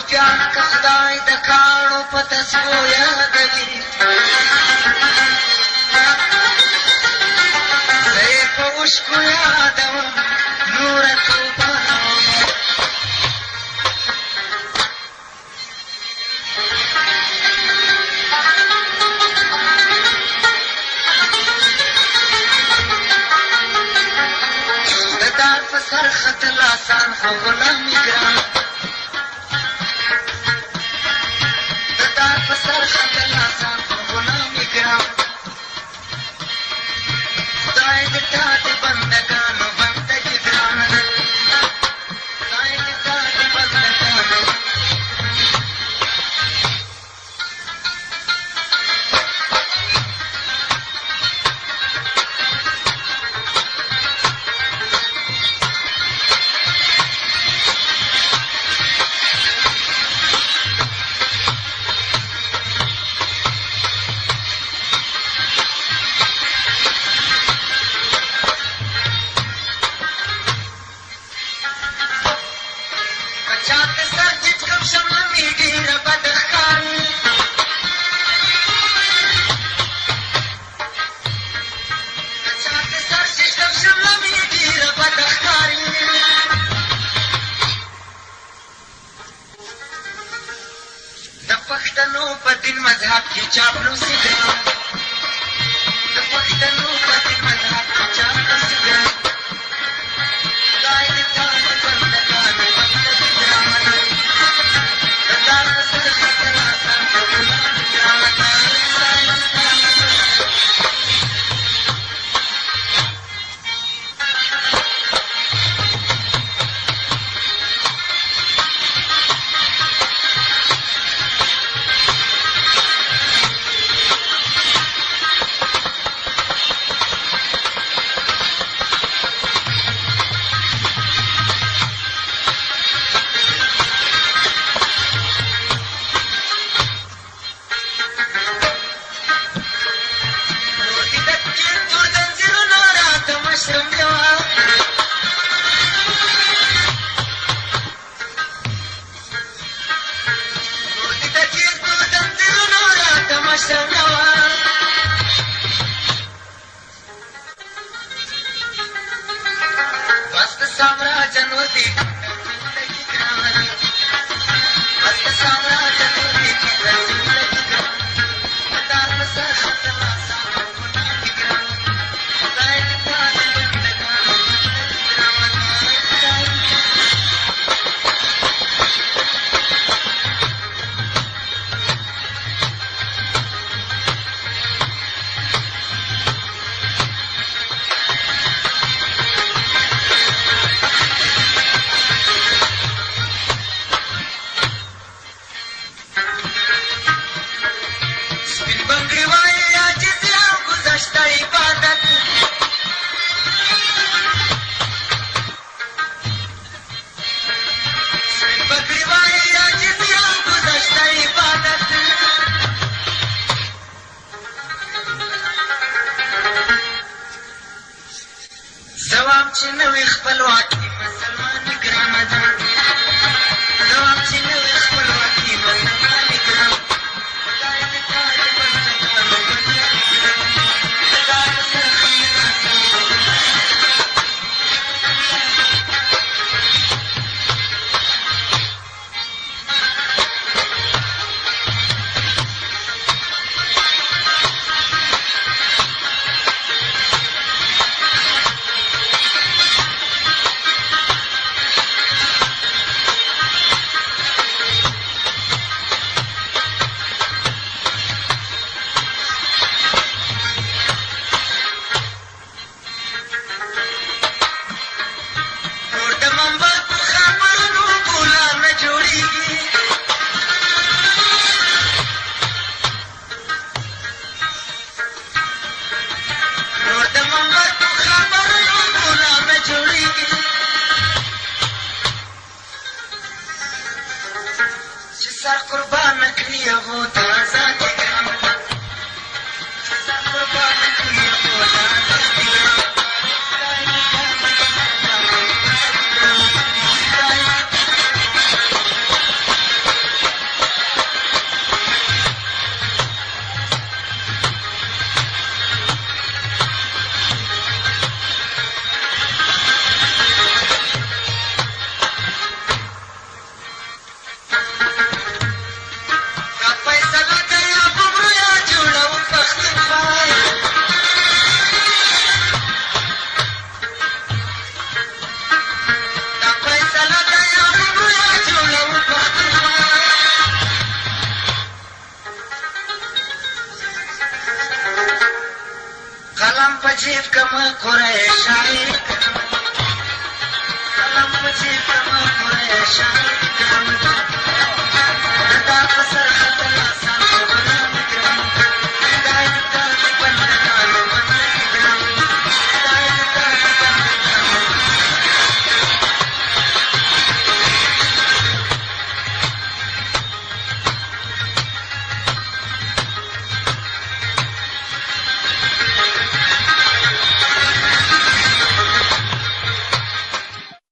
روغتیا که خدای د کاڼو په تسبو یادوي زه یې په اوښکو یادوم نوره توبه د دار په سر ختل آسان خو غلامي ګران خدای دې تا د بندګانو بندګي ګرانه ده خدای دې تا د بندګانو پښتنو په دین مذهب کې چاپلوسي ګران د پښتنو په دین مذهب کې چاپلوسي ګران خدای دې تا د بندګانو بندګي ګرانه د دار په سر ختل آسان خو غلامي ګرانه چې نوې خپلواکي مسلماني ګرانه ده زوام چې نوې خپلواکي مسلماني ګرانه خدای دې تا د بندګانو بندګي ګرانه خدای په سر ختل آسان خو غلامي کما خوره شاعر قلم پسې کما خوره شاعر